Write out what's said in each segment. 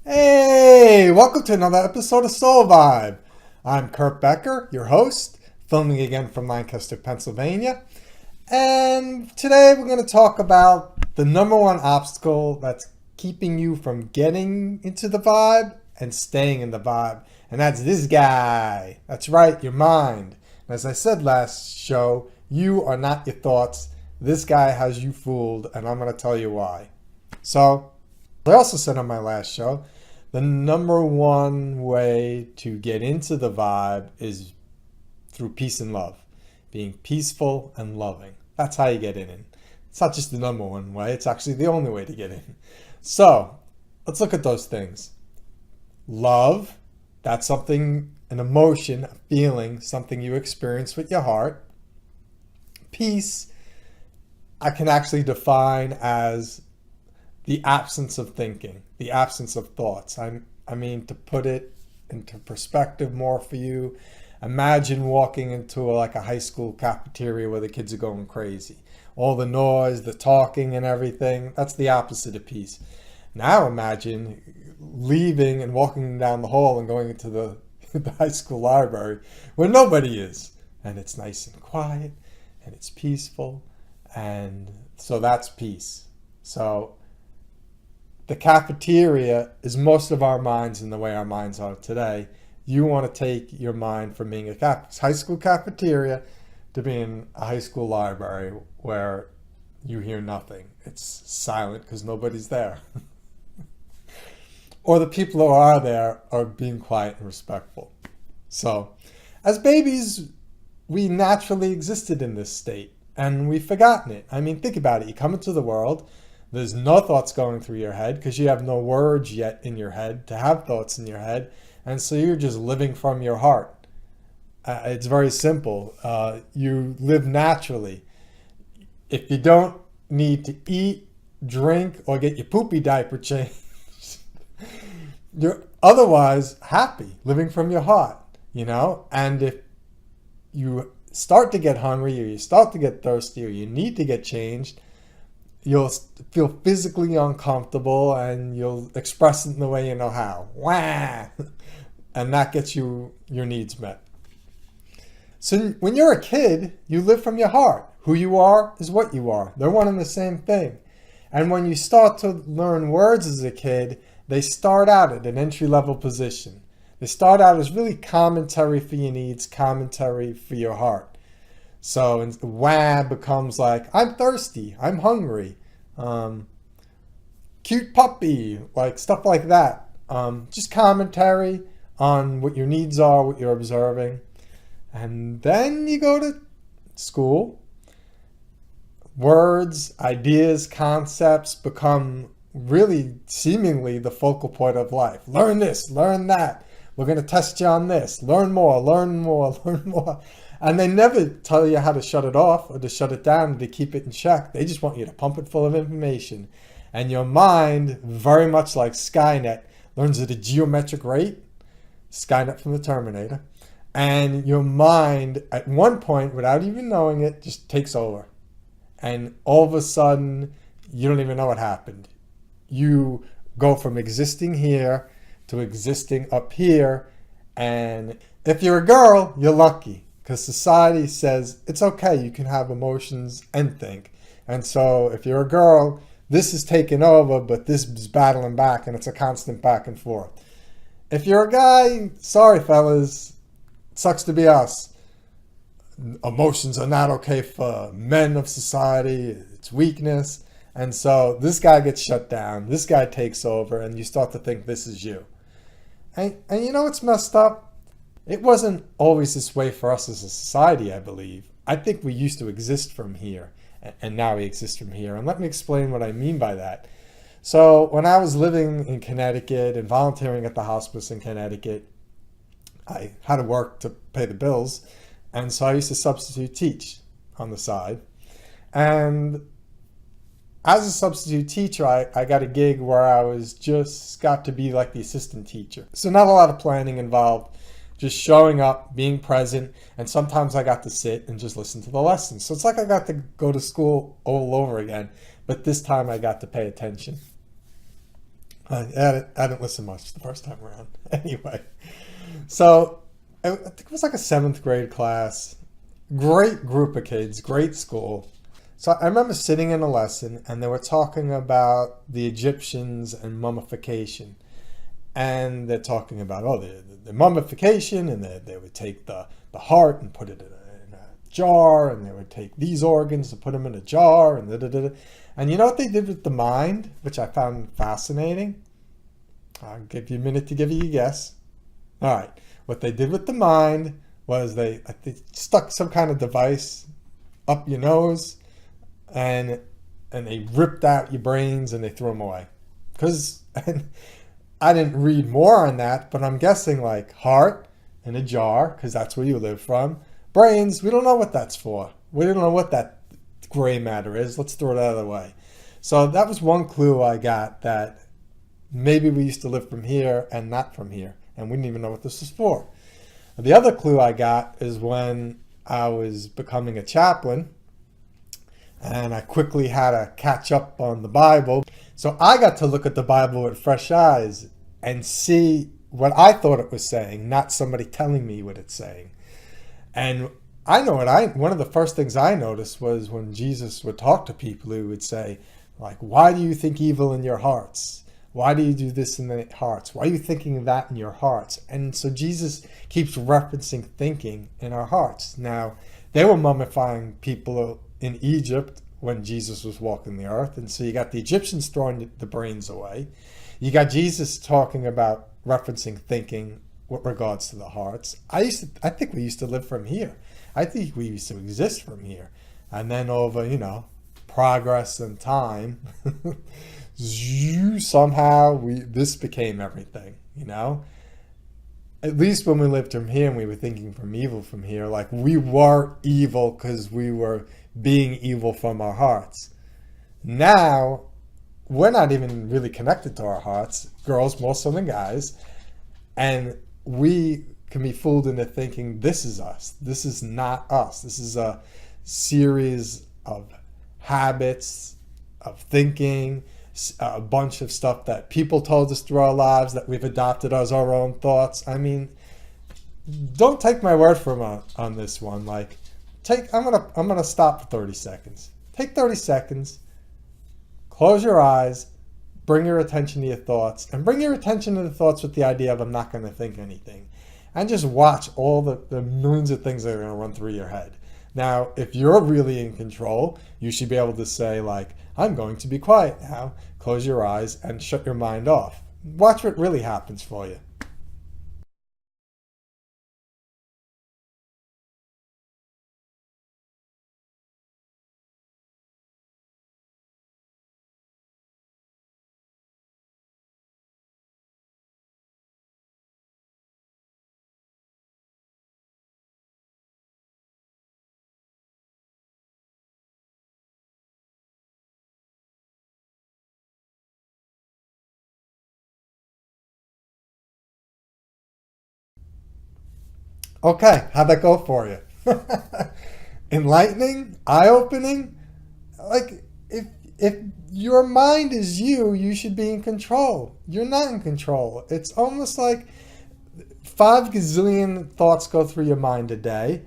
Hey, welcome to another episode of Soul Vibe. I'm Kurt Becker, your host, filming again from Lancaster, Pennsylvania. And today we're going to talk about the number one obstacle that's keeping you from getting into the vibe and staying in the vibe. And that's this guy. That's right, your mind. And as I said last show, you are not your thoughts. This guy has you fooled, and I'm going to tell you why. So, I also said on my last show, the number one way to get into the vibe is through peace and love. Being peaceful and loving. That's how you get in. It's not just the number one way, it's actually the only way to get in. So, let's look at those things. Love, that's something, an emotion, a feeling, something you experience with your heart. Peace, I can actually define as the absence of thinking, the absence of thoughts. I mean, to put it into perspective more for you, imagine walking into a high school cafeteria where the kids are going crazy. All the noise, the talking and everything, that's the opposite of peace. Now imagine leaving and walking down the hall and going into the high school library where nobody is. And it's nice and quiet and it's peaceful. And so that's peace. So the cafeteria is most of our minds in the way our minds are today. You want to take your mind from being a high school cafeteria to being a high school library where you hear nothing. It's silent because nobody's there. Or the people who are there are being quiet and respectful. So, as babies, we naturally existed in this state and we've forgotten it. I mean, think about it. You come into the world. There's no thoughts going through your head because you have no words yet in your head to have thoughts in your head. And so you're just living from your heart. It's very simple. You live naturally. If you don't need to eat, drink, or get your poopy diaper changed, you're otherwise happy, living from your heart, you know? And if you start to get hungry or you start to get thirsty or you need to get changed, you'll feel physically uncomfortable and you'll express it in the way you know how. Wah! And that gets you your needs met. So when you're a kid, you live from your heart. Who you are is what you are. They're one and the same thing. And when you start to learn words as a kid, they start out at an entry-level position. They start out as really commentary for your needs, commentary for your heart. So wah becomes like, I'm thirsty, I'm hungry, cute puppy, like stuff like that. Just commentary on what your needs are, what you're observing. And then you go to school. Words, ideas, concepts become really seemingly the focal point of life. Learn this, learn that. We're going to test you on this. Learn more, learn more, learn more. And they never tell you how to shut it off or to shut it down or to keep it in check. They just want you to pump it full of information. And your mind, very much like Skynet, learns at a geometric rate. Skynet from the Terminator. And your mind, at one point, without even knowing it, just takes over. And all of a sudden, you don't even know what happened. You go from existing here to existing up here. And if you're a girl, you're lucky. Because society says it's okay, you can have emotions and think. And so if you're a girl, this is taking over, but this is battling back, and it's a constant back and forth. If you're a guy, sorry fellas, it sucks to be us. Emotions are not okay for men of society, it's weakness. And so this guy gets shut down, this guy takes over, and you start to think this is you. And you know what's messed up? It wasn't always this way for us as a society, I believe. I think we used to exist from here, and now we exist from here. And let me explain what I mean by that. So when I was living in Connecticut and volunteering at the hospice in Connecticut, I had to work to pay the bills. And so I used to substitute teach on the side. And as a substitute teacher, I got a gig where I was just got to be like the assistant teacher. So not a lot of planning involved, just showing up, being present, and sometimes I got to sit and just listen to the lessons. So it's like I got to go to school all over again, but this time I got to pay attention. I didn't listen much the first time around. Anyway, so I think it was like a 7th grade class. Great group of kids, great school. So I remember sitting in a lesson and they were talking about the Egyptians and mummification. And they're talking about, the mummification, and they would take the heart and put it in a jar, and they would take these organs and put them in a jar, and da-da-da-da. And you know what they did with the mind, which I found fascinating? I'll give you a minute to give you a guess. All right. What they did with the mind was they stuck some kind of device up your nose, and they ripped out your brains and they threw them away. Because I didn't read more on that, but I'm guessing like heart in a jar, because that's where you live from. Brains, we don't know what that's for. We don't know what that gray matter is. Let's throw it out of the way. So that was one clue I got, that maybe we used to live from here and not from here, and we didn't even know what this was for. The other clue I got is when I was becoming a chaplain, and I quickly had to catch up on the Bible. So I got to look at the Bible with fresh eyes and see what I thought it was saying, not somebody telling me what it's saying. And I know one of the first things I noticed was when Jesus would talk to people, he would say, like, why do you think evil in your hearts? Why do you do this in the hearts? Why are you thinking of that in your hearts? And so Jesus keeps referencing thinking in our hearts. Now, they were mummifying people in Egypt when Jesus was walking the earth. And so you got the Egyptians throwing the brains away. You got Jesus talking about referencing thinking with regards to the hearts. I think we used to live from here. I think we used to exist from here. And then over, progress and time, somehow this became everything, At least when we lived from here and we were thinking from evil from here, like we were evil because we were being evil from our hearts. Now, we're not even really connected to our hearts, girls more so than guys, and we can be fooled into thinking this is us. This is not us. This is a series of habits, of thinking, a bunch of stuff that people told us through our lives that we've adopted as our own thoughts. I mean, don't take my word for it on this one. Like, I'm gonna stop for 30 seconds. Take 30 seconds, close your eyes, bring your attention to your thoughts, and bring your attention to the thoughts with the idea of I'm not going to think anything. And just watch all the millions of things that are going to run through your head. Now, if you're really in control, you should be able to say, like, I'm going to be quiet now. Close your eyes and shut your mind off. Watch what really happens for you. Okay, how'd that go for you? Enlightening? Eye-opening? Like, if your mind is you, you should be in control. You're not in control. It's almost like 5 gazillion thoughts go through your mind a day,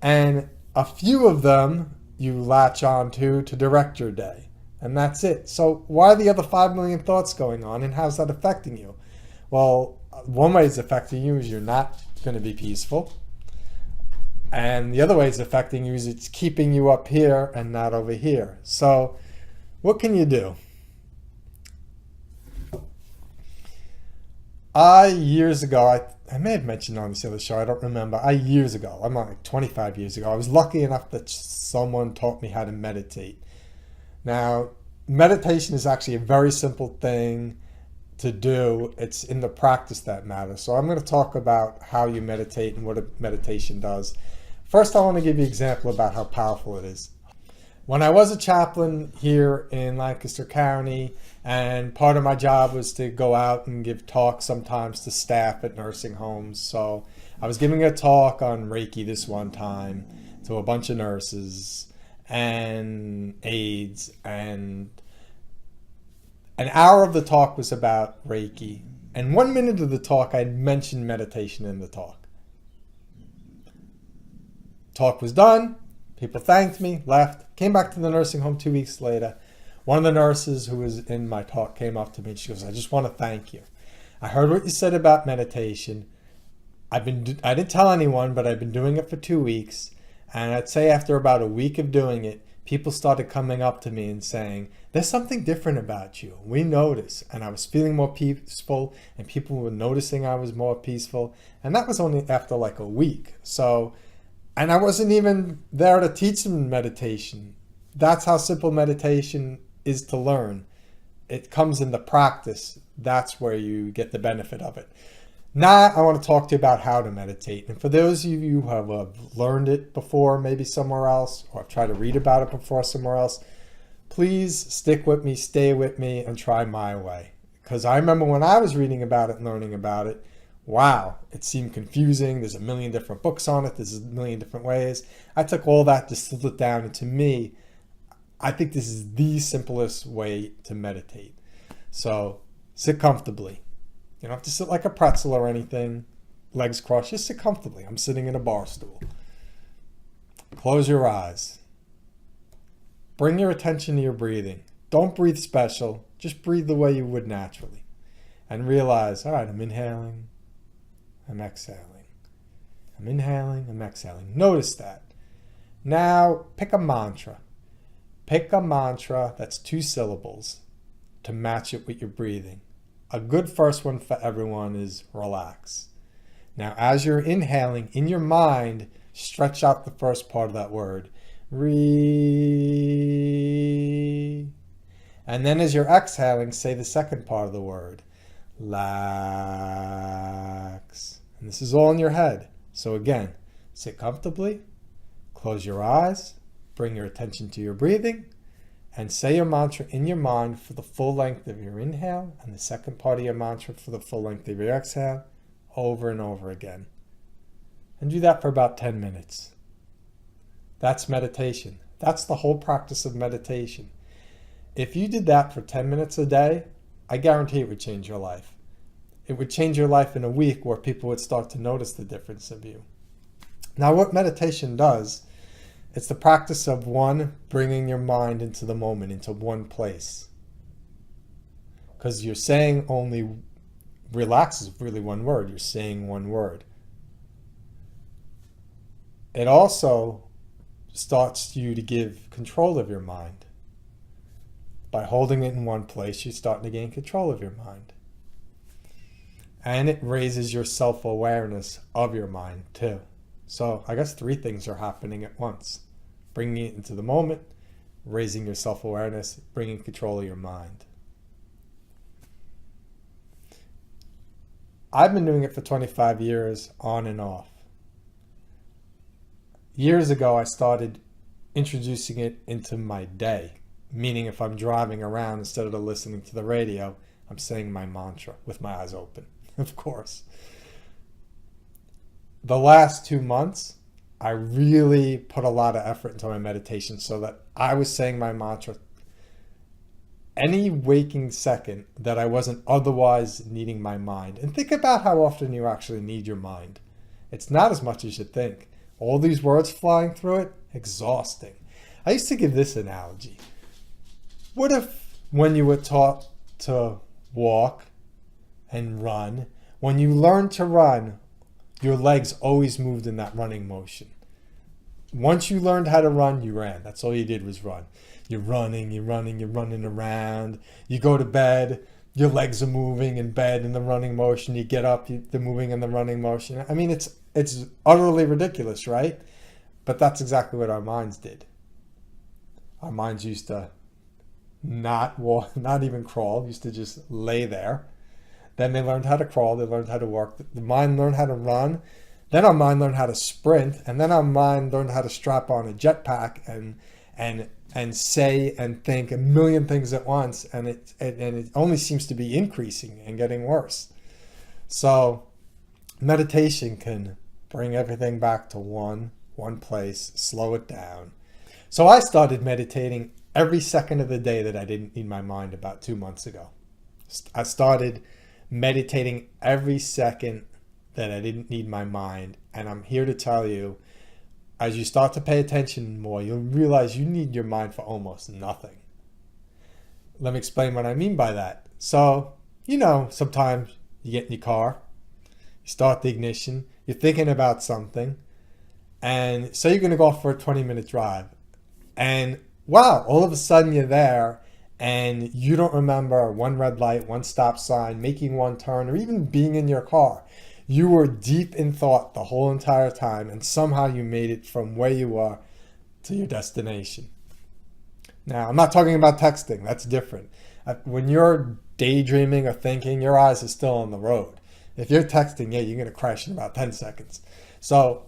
and a few of them you latch on to direct your day. And that's it. So why are the other 5 million thoughts going on, and how's that affecting you? Well, one way it's affecting you is you're not going to be peaceful. And the other way it's affecting you is it's keeping you up here and not over here. So what can you do? Years ago, I may have mentioned on this other show, I don't remember. Years ago, I'm like 25 years ago, I was lucky enough that someone taught me how to meditate. Now, meditation is actually a very simple thing to do. It's in the practice that matters. So I'm going to talk about how you meditate and what a meditation does. First, I want to give you an example about how powerful it is. When I was a chaplain here in Lancaster County, and part of my job was to go out and give talks sometimes to staff at nursing homes. So I was giving a talk on Reiki this one time to a bunch of nurses and aides, and an hour of the talk was about Reiki. And 1 minute of the talk, I mentioned meditation in the talk. Talk was done. People thanked me, left, came back to the nursing home 2 weeks later. One of the nurses who was in my talk came up to me and she goes, "I just want to thank you. I heard what you said about meditation. I didn't tell anyone, but I've been doing it for 2 weeks. And I'd say after about a week of doing it, people started coming up to me and saying, there's something different about you. We notice." And I was feeling more peaceful, and people were noticing I was more peaceful. And that was only after like a week. And I wasn't even there to teach them meditation. That's how simple meditation is to learn. It comes in the practice. That's where you get the benefit of it. Now I want to talk to you about how to meditate. And for those of you who have learned it before, maybe somewhere else, or have tried to read about it before somewhere else, please stick with me, stay with me, and try my way. Because I remember when I was reading about it and learning about it, wow, it seemed confusing. There's a million different books on it. There's a million different ways. I took all that, distilled it down, and to me, I think this is the simplest way to meditate. So sit comfortably. You don't have to sit like a pretzel or anything, legs crossed. Just sit comfortably. I'm sitting in a bar stool. Close your eyes. Bring your attention to your breathing. Don't breathe special. Just breathe the way you would naturally. And realize, all right, I'm inhaling. I'm exhaling. I'm inhaling. I'm exhaling. Notice that. Now, pick a mantra. Pick a mantra that's 2 syllables to match it with your breathing. A good first one for everyone is relax. Now, as you're inhaling, in your mind, stretch out the first part of that word. Re. And then as you're exhaling, say the second part of the word. Lax. And this is all in your head. So again, sit comfortably, close your eyes, bring your attention to your breathing, and say your mantra in your mind for the full length of your inhale and the second part of your mantra for the full length of your exhale, over and over again. And do that for about 10 minutes. That's meditation. That's the whole practice of meditation. If you did that for 10 minutes a day, I guarantee it would change your life. It would change your life in a week where people would start to notice the difference of you. Now, what meditation does, it's the practice of bringing your mind into the moment, into one place. Because you're saying only, relax is really one word. You're saying one word. It also starts you to give control of your mind. By holding it in one place, you're starting to gain control of your mind. And it raises your self-awareness of your mind too. So I guess 3 things are happening at once. Bringing it into the moment, raising your self-awareness, bringing control of your mind. I've been doing it for 25 years on and off. Years ago, I started introducing it into my day. Meaning if I'm driving around, instead of listening to the radio, I'm saying my mantra with my eyes open, of course. The last 2 months, I really put a lot of effort into my meditation so that I was saying my mantra any waking second that I wasn't otherwise needing my mind. And think about how often you actually need your mind. It's not as much as you think. All these words flying through it, exhausting. I used to give this analogy. What if when you were taught to walk and run, when you learned to run, your legs always moved in that running motion? Once you learned how to run, you ran. That's all you did was run. You're running, you're running around. You go to bed, your legs are moving in bed in the running motion. You get up, they're moving in the running motion. I mean, it's utterly ridiculous, right? But that's exactly what our minds did. Our minds used to not walk, not even crawl, used to just lay there. Then they learned how to crawl, they learned how to walk. The mind learned how to run. Then our mind learned how to sprint, and then our mind learned how to strap on a jetpack and say and think a million things at once, and it only seems to be increasing and getting worse. So meditation can bring everything back to one place, slow it down. So I started meditating every second of the day that I didn't need my mind about 2 months ago. I started meditating every second that I didn't need my mind. And I'm here to tell you, as you start to pay attention more, you'll realize you need your mind for almost nothing. Let me explain what I mean by that. So, sometimes you get in your car, you start the ignition, you're thinking about something, and say you're going to go for a 20-minute drive. And wow, all of a sudden you're there, and you don't remember one red light, one stop sign, making one turn, or even being in your car. You were deep in thought the whole entire time, and somehow you made it from where you are to your destination. Now, I'm not talking about texting. That's different. When you're daydreaming or thinking, your eyes are still on the road. If you're texting, you're going to crash in about 10 seconds. So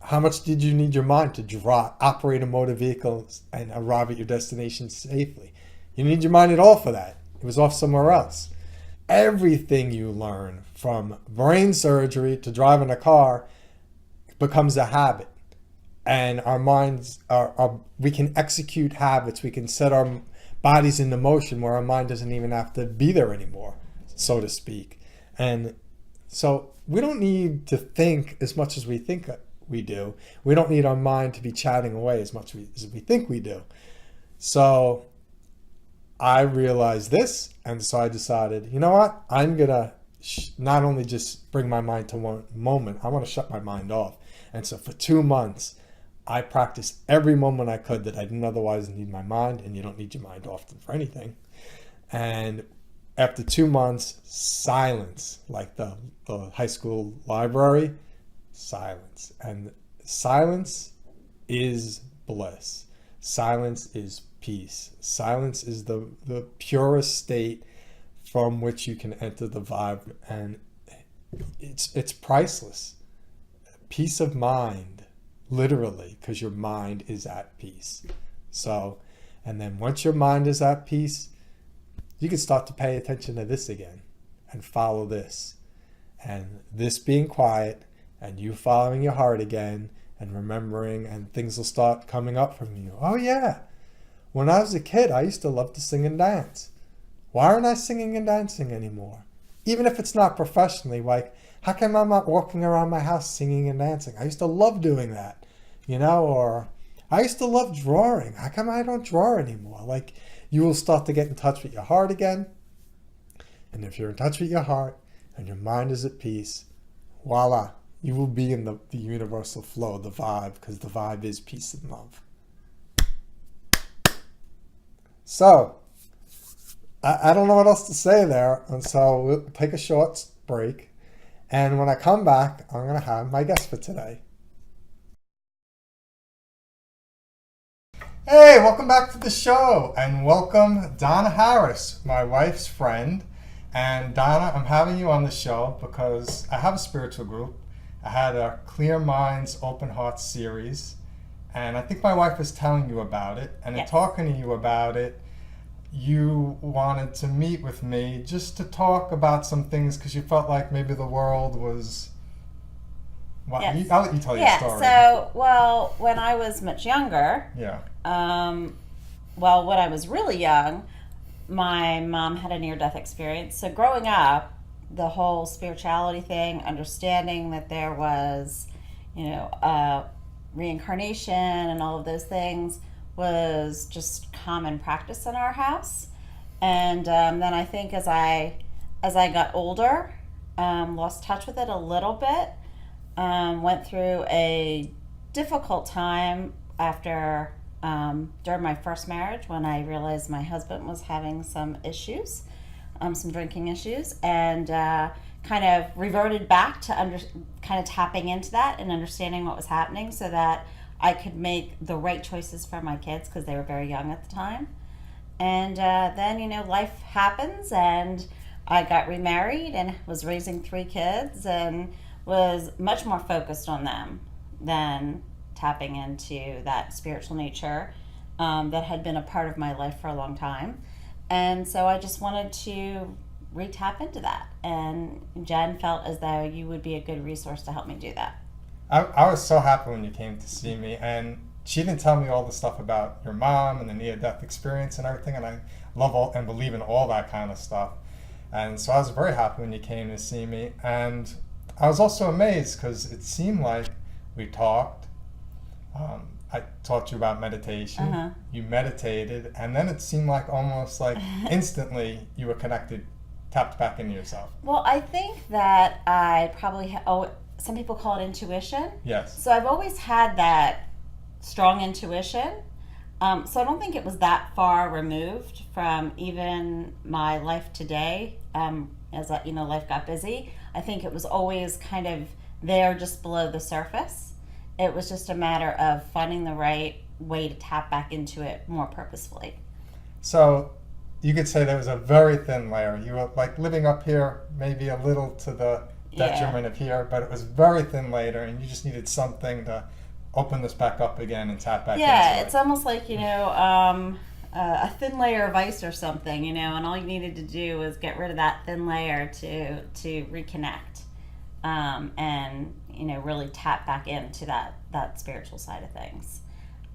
how much did you need your mind to operate a motor vehicle and arrive at your destination safely? You need your mind at all for that. It was off somewhere else. Everything you learn, from brain surgery to driving a car, becomes a habit. And our minds we can execute habits. We can set our bodies into motion where our mind doesn't even have to be there anymore, so to speak. And so we don't need to think as much as we think we do. We don't need our mind to be chatting away as much as we think we do. So I realized this, and so I decided, you know what? I'm going to not only just bring my mind to one moment, I want to shut my mind off. And so for 2 months, I practiced every moment I could that I didn't otherwise need my mind, and you don't need your mind often for anything. And after 2 months, silence, like the high school library, silence. And silence is bliss. Silence is peace. Silence is the purest state from which you can enter the vibe, and it's priceless. Peace of mind, literally, because your mind is at peace. So, and then once your mind is at peace, you can start to pay attention to this again and follow this, and this being quiet, and you following your heart again and remembering, and things will start coming up from you. Oh yeah, when I was a kid, I used to love to sing and dance. Why aren't I singing and dancing anymore? Even if it's not professionally, like, how come I'm not walking around my house singing and dancing? I used to love doing that, or I used to love drawing. How come I don't draw anymore? Like, you will start to get in touch with your heart again. And if you're in touch with your heart and your mind is at peace, voila, you will be in the universal flow, the vibe, because the vibe is peace and love. So, I don't know what else to say there, and so we'll take a short break. And when I come back, I'm going to have my guest for today. Hey, welcome back to the show, and welcome Donna Harris, my wife's friend. And Donna, I'm having you on the show because I have a spiritual group. I had a Clear Minds, Open Hearts series, and I think my wife was telling you about it. And in talking to you about it, you wanted to meet with me just to talk about some things because you felt like maybe the world was... Well, yes. I'll let you tell your story. So, well, when I was much younger, when I was really young, my mom had a near-death experience. So growing up, the whole spirituality thing, understanding that there was, reincarnation and all of those things was just common practice in our house. And then I think as I got older, lost touch with it a little bit. Went through a difficult time after during my first marriage when I realized my husband was having some issues, some drinking issues, and kind of reverted back to kind of tapping into that and understanding what was happening so that I could make the right choices for my kids because they were very young at the time. And then, life happens, and I got remarried and was raising 3 kids and was much more focused on them than tapping into that spiritual nature that had been a part of my life for a long time. And so I just wanted to re-tap into that. And Jen felt as though you would be a good resource to help me do that. I was so happy when you came to see me, and she didn't tell me all the stuff about your mom and the near-death experience and everything, and I love all and believe in all that kind of stuff. And so I was very happy when you came to see me, and I was also amazed because it seemed like we talked. I taught you about meditation. Uh-huh. You meditated, and then it seemed like almost like instantly you were connected, tapped back into yourself. Well, I think that I probably some people call it intuition. Yes. So I've always had that strong intuition. So I don't think it was that far removed from even my life today. As life got busy, I think it was always kind of there, just below the surface. It was just a matter of finding the right way to tap back into it more purposefully. So you could say there was a very thin layer. You were like living up here, maybe a little to the detriment of here, but it was very thin layer, and you just needed something to open this back up again and tap back into it. Yeah, it's almost like, a thin layer of ice or something, and all you needed to do was get rid of that thin layer to reconnect, and, really tap back into that spiritual side of things.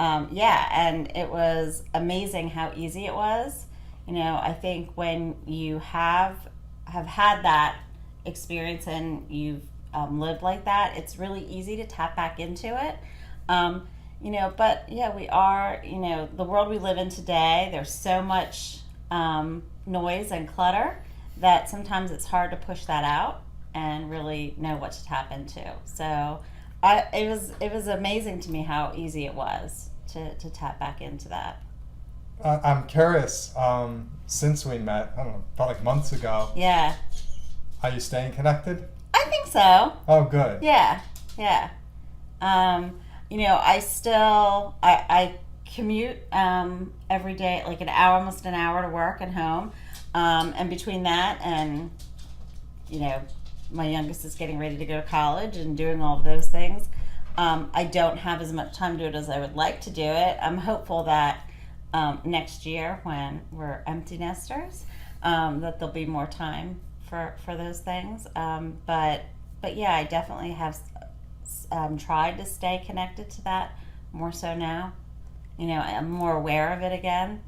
And it was amazing how easy it was. I think when you have had that experience and you've lived like that, it's really easy to tap back into it. But yeah, we are, the world we live in today, there's so much noise and clutter that sometimes it's hard to push that out and really know what to tap into. So it was amazing to me how easy it was to tap back into that. I'm curious, since we met, I don't know, felt like months ago. Yeah. Are you staying connected? I think so. Oh, good. Yeah. I still, I commute every day, like almost an hour to work and home. And between that and, my youngest is getting ready to go to college and doing all of those things, I don't have as much time to do it as I would like to do it. I'm hopeful that next year, when we're empty nesters, that there'll be more time for those things. But yeah, I definitely have tried to stay connected to that more so now. I'm more aware of it again.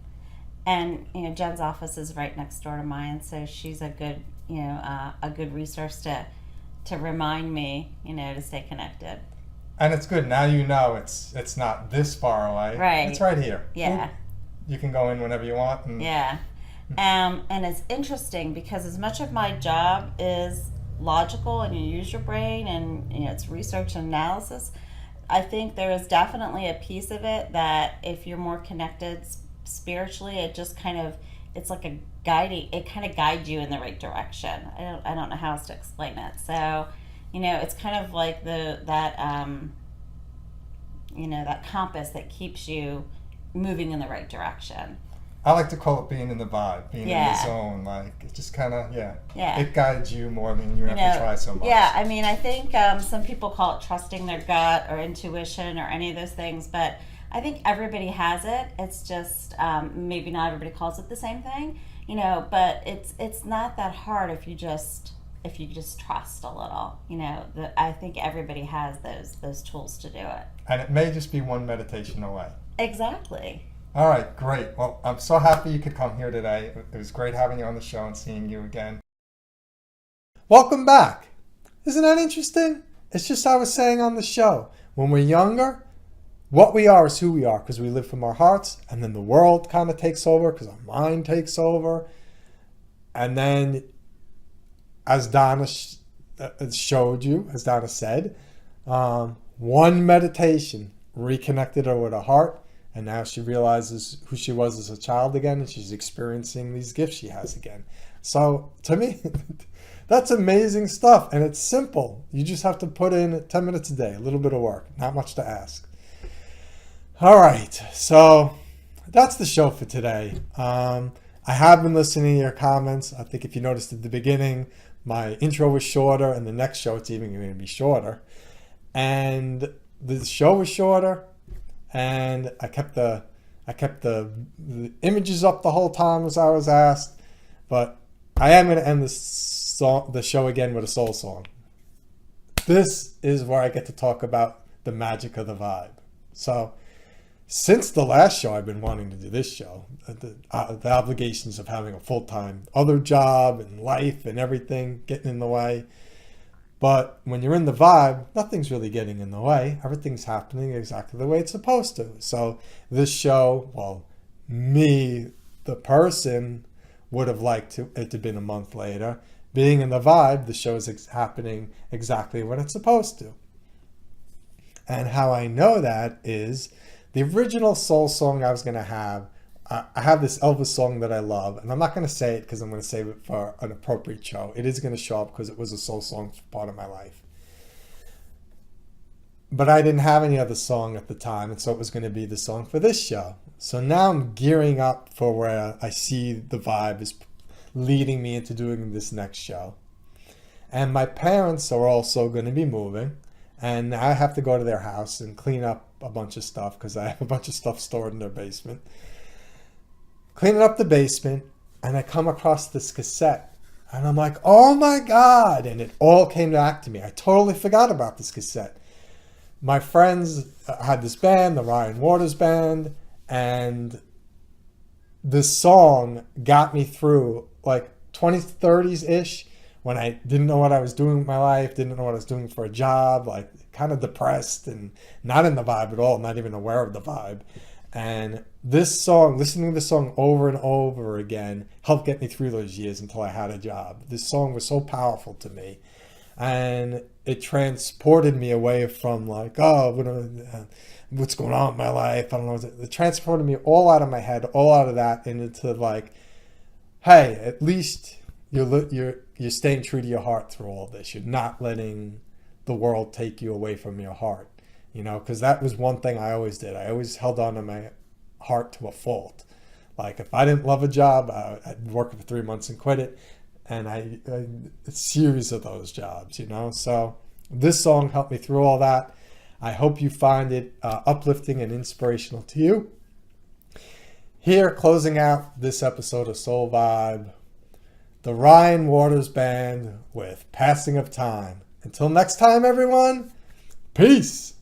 And Jen's office is right next door to mine, so she's a good a good resource to remind me to stay connected. And it's good now. It's not this far away. Right. It's right here. Yeah. You can go in whenever you want. Yeah. And it's interesting because as much of my job is logical and you use your brain and it's research and analysis, I think there is definitely a piece of it that if you're more connected spiritually, it just kind of, it's like a guiding, it kind of guides you in the right direction. I don't know how else to explain it. So, it's kind of like that compass that keeps you moving in the right direction. I like to call it being in the vibe, being in the zone. Like, it just kind of, it guides you more than you have to try so much. Yeah, I mean, I think some people call it trusting their gut or intuition or any of those things, but I think everybody has it. It's just maybe not everybody calls it the same thing, but it's not that hard if you just trust a little. I think everybody has those tools to do it. And it may just be one meditation away. Exactly. All right, great. Well, I'm so happy you could come here today. It was great having you on the show and seeing you again. Welcome back. Isn't that interesting? It's just I was saying on the show, when we're younger, what we are is who we are because we live from our hearts, and then the world kind of takes over because our mind takes over. And then, as Donna showed you, as Donna said, one meditation reconnected her with her heart. And now she realizes who she was as a child again, and she's experiencing these gifts she has again. So to me, that's amazing stuff. And it's simple. You just have to put in 10 minutes a day, a little bit of work, not much to ask. All right. So that's the show for today. I have been listening to your comments. I think if you noticed at the beginning, my intro was shorter, and the next show it's even going to be shorter. And the show was shorter, and I kept the images up the whole time as I was asked. But I am going to end the show again with a soul song. This is where I get to talk about the magic of the vibe. So, since the last show, I've been wanting to do this show. The obligations of having a full-time other job and life and everything getting in the way. But when you're in the vibe, nothing's really getting in the way. Everything's happening exactly the way it's supposed to. So this show, well, me, the person, would have liked it to have been a month later. Being in the vibe, the show is happening exactly when it's supposed to. And how I know that is the original soul song I was going to have. I have this Elvis song that I love, and I'm not going to say it because I'm going to save it for an appropriate show. It is going to show up because it was a soul song for part of my life. But I didn't have any other song at the time, and so it was going to be the song for this show. So now I'm gearing up for where I see the vibe is leading me into doing this next show. And my parents are also going to be moving, and I have to go to their house and clean up a bunch of stuff because I have a bunch of stuff stored in their basement. Cleaning up the basement, and I come across this cassette, and I'm like, oh my God, and it all came back to me. I totally forgot about this cassette. My friends had this band, the Ryan Waters Band, and this song got me through like 20s, 30s-ish, when I didn't know what I was doing with my life, didn't know what I was doing for a job, like kind of depressed and not in the vibe at all, not even aware of the vibe. And this song, listening to this song over and over again, helped get me through those years until I had a job. This song was so powerful to me. And it transported me away from like, oh, what's going on in my life? I don't know. It transported me all out of my head, all out of that, and into like, hey, at least you're staying true to your heart through all this. You're not letting the world take you away from your heart. You know, because that was one thing I always did. I always held on to my heart to a fault. Like if I didn't love a job, I'd work for 3 months and quit it. And a series of those jobs, you know. So this song helped me through all that. I hope you find it uplifting and inspirational to you. Here, closing out this episode of Soul Vibe, the Ryan Waters Band with Passing of Time. Until next time, everyone, peace.